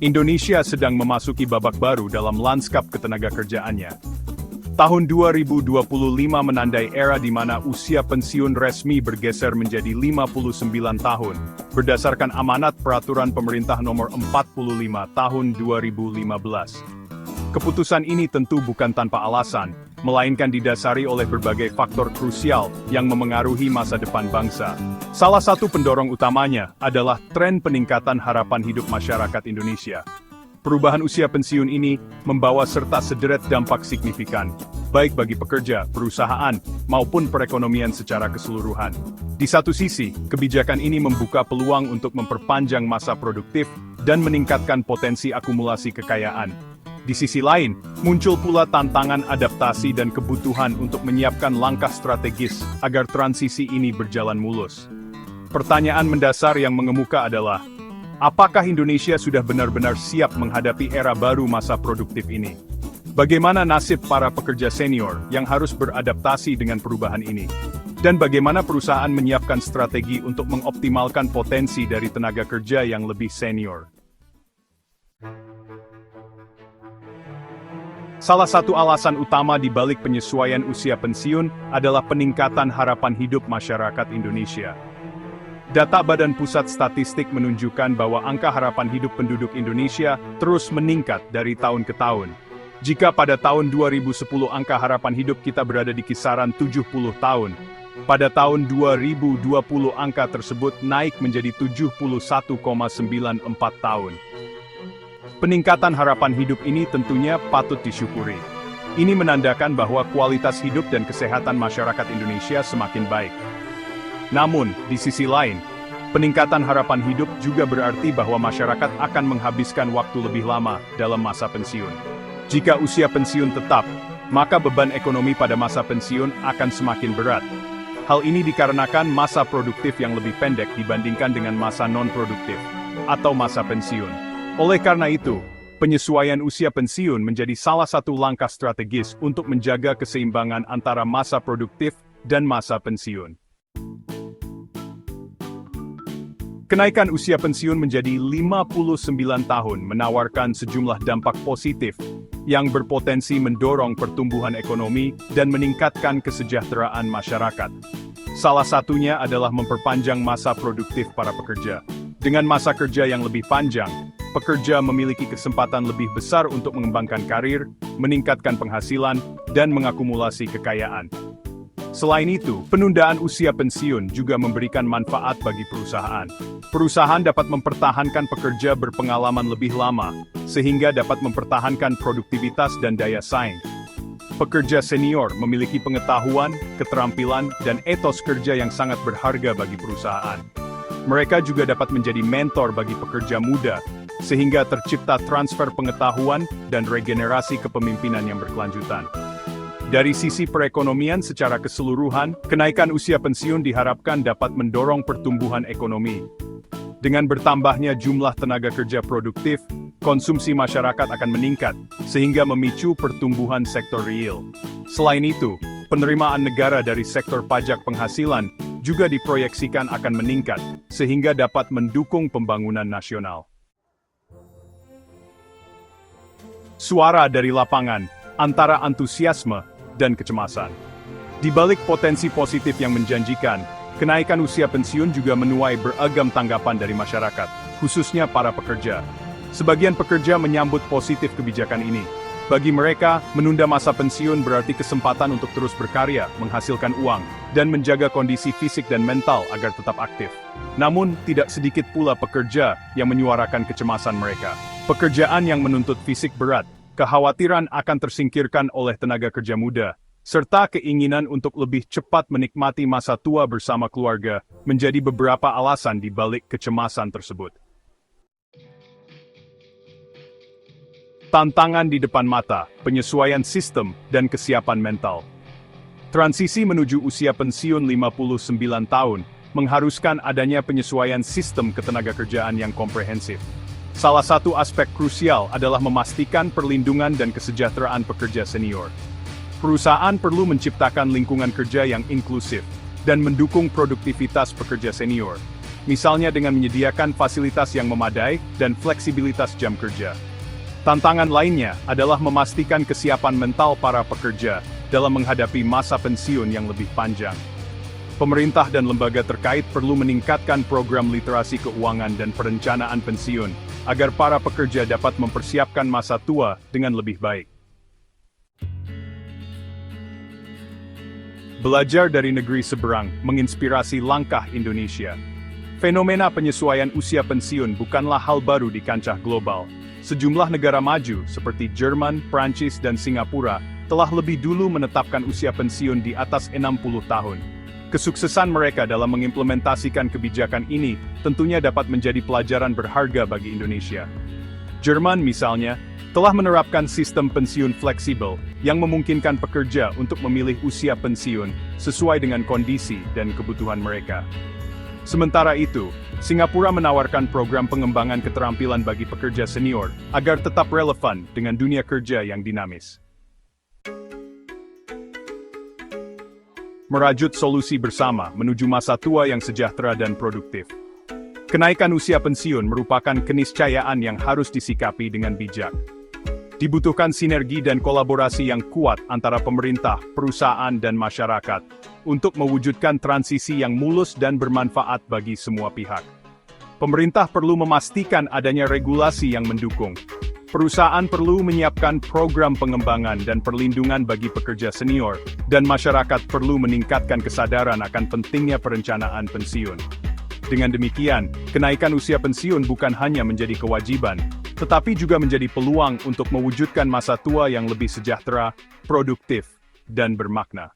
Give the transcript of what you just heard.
Indonesia sedang memasuki babak baru dalam lanskap ketenagakerjaannya. Tahun 2025 menandai era di mana usia pensiun resmi bergeser menjadi 59 tahun, berdasarkan amanat Peraturan Pemerintah Nomor 45 Tahun 2015. Keputusan ini tentu bukan tanpa alasan, melainkan didasari oleh berbagai faktor krusial yang memengaruhi masa depan bangsa. Salah satu pendorong utamanya adalah tren peningkatan harapan hidup masyarakat Indonesia. Perubahan usia pensiun ini membawa serta sederet dampak signifikan, baik bagi pekerja, perusahaan, maupun perekonomian secara keseluruhan. Di satu sisi, kebijakan ini membuka peluang untuk memperpanjang masa produktif dan meningkatkan potensi akumulasi kekayaan. Di sisi lain, muncul pula tantangan adaptasi dan kebutuhan untuk menyiapkan langkah strategis agar transisi ini berjalan mulus. Pertanyaan mendasar yang mengemuka adalah, apakah Indonesia sudah benar-benar siap menghadapi era baru masa produktif ini? Bagaimana nasib para pekerja senior yang harus beradaptasi dengan perubahan ini? Dan bagaimana perusahaan menyiapkan strategi untuk mengoptimalkan potensi dari tenaga kerja yang lebih senior? Salah satu alasan utama di balik penyesuaian usia pensiun adalah peningkatan harapan hidup masyarakat Indonesia. Data Badan Pusat Statistik menunjukkan bahwa angka harapan hidup penduduk Indonesia terus meningkat dari tahun ke tahun. Jika pada tahun 2010 angka harapan hidup kita berada di kisaran 70 tahun, pada tahun 2020 angka tersebut naik menjadi 71,94 tahun. Peningkatan harapan hidup ini tentunya patut disyukuri. Ini menandakan bahwa kualitas hidup dan kesehatan masyarakat Indonesia semakin baik. Namun, di sisi lain, peningkatan harapan hidup juga berarti bahwa masyarakat akan menghabiskan waktu lebih lama dalam masa pensiun. Jika usia pensiun tetap, maka beban ekonomi pada masa pensiun akan semakin berat. Hal ini dikarenakan masa produktif yang lebih pendek dibandingkan dengan masa non-produktif, atau masa pensiun. Oleh karena itu, penyesuaian usia pensiun menjadi salah satu langkah strategis untuk menjaga keseimbangan antara masa produktif dan masa pensiun. Kenaikan usia pensiun menjadi 59 tahun menawarkan sejumlah dampak positif yang berpotensi mendorong pertumbuhan ekonomi dan meningkatkan kesejahteraan masyarakat. Salah satunya adalah memperpanjang masa produktif para pekerja. Dengan masa kerja yang lebih panjang, pekerja memiliki kesempatan lebih besar untuk mengembangkan karir, meningkatkan penghasilan, dan mengakumulasi kekayaan. Selain itu, penundaan usia pensiun juga memberikan manfaat bagi perusahaan. Perusahaan dapat mempertahankan pekerja berpengalaman lebih lama, sehingga dapat mempertahankan produktivitas dan daya saing. Pekerja senior memiliki pengetahuan, keterampilan, dan etos kerja yang sangat berharga bagi perusahaan. Mereka juga dapat menjadi mentor bagi pekerja muda, sehingga tercipta transfer pengetahuan dan regenerasi kepemimpinan yang berkelanjutan. Dari sisi perekonomian secara keseluruhan, kenaikan usia pensiun diharapkan dapat mendorong pertumbuhan ekonomi. Dengan bertambahnya jumlah tenaga kerja produktif, konsumsi masyarakat akan meningkat, sehingga memicu pertumbuhan sektor real. Selain itu, penerimaan negara dari sektor pajak penghasilan juga diproyeksikan akan meningkat, sehingga dapat mendukung pembangunan nasional. Suara dari lapangan, antara antusiasme dan kecemasan. Di balik potensi positif yang menjanjikan, kenaikan usia pensiun juga menuai beragam tanggapan dari masyarakat, khususnya para pekerja. Sebagian pekerja menyambut positif kebijakan ini. Bagi mereka, menunda masa pensiun berarti kesempatan untuk terus berkarya, menghasilkan uang, dan menjaga kondisi fisik dan mental agar tetap aktif. Namun, tidak sedikit pula pekerja yang menyuarakan kecemasan mereka. Pekerjaan yang menuntut fisik berat, kekhawatiran akan tersingkirkan oleh tenaga kerja muda, serta keinginan untuk lebih cepat menikmati masa tua bersama keluarga, menjadi beberapa alasan di balik kecemasan tersebut. Tantangan di depan mata, penyesuaian sistem, dan kesiapan mental. Transisi menuju usia pensiun 59 tahun mengharuskan adanya penyesuaian sistem ketenagakerjaan yang komprehensif. Salah satu aspek krusial adalah memastikan perlindungan dan kesejahteraan pekerja senior. Perusahaan perlu menciptakan lingkungan kerja yang inklusif dan mendukung produktivitas pekerja senior. misalnya dengan menyediakan fasilitas yang memadai dan fleksibilitas jam kerja. Tantangan lainnya adalah memastikan kesiapan mental para pekerja dalam menghadapi masa pensiun yang lebih panjang. Pemerintah dan lembaga terkait perlu meningkatkan program literasi keuangan dan perencanaan pensiun, agar para pekerja dapat mempersiapkan masa tua dengan lebih baik. Belajar dari negeri seberang menginspirasi langkah Indonesia. Fenomena penyesuaian usia pensiun bukanlah hal baru di kancah global. Sejumlah negara maju seperti Jerman, Prancis, dan Singapura telah lebih dulu menetapkan usia pensiun di atas 60 tahun. Kesuksesan mereka dalam mengimplementasikan kebijakan ini tentunya dapat menjadi pelajaran berharga bagi Indonesia. Jerman misalnya, telah menerapkan sistem pensiun fleksibel yang memungkinkan pekerja untuk memilih usia pensiun sesuai dengan kondisi dan kebutuhan mereka. Sementara itu, Singapura menawarkan program pengembangan keterampilan bagi pekerja senior agar tetap relevan dengan dunia kerja yang dinamis. Merajut solusi bersama menuju masa tua yang sejahtera dan produktif. Kenaikan usia pensiun merupakan keniscayaan yang harus disikapi dengan bijak. Dibutuhkan sinergi dan kolaborasi yang kuat antara pemerintah, perusahaan, dan masyarakat untuk mewujudkan transisi yang mulus dan bermanfaat bagi semua pihak. Pemerintah perlu memastikan adanya regulasi yang mendukung. Perusahaan perlu menyiapkan program pengembangan dan perlindungan bagi pekerja senior, dan masyarakat perlu meningkatkan kesadaran akan pentingnya perencanaan pensiun. Dengan demikian, kenaikan usia pensiun bukan hanya menjadi kewajiban, tetapi juga menjadi peluang untuk mewujudkan masa tua yang lebih sejahtera, produktif, dan bermakna.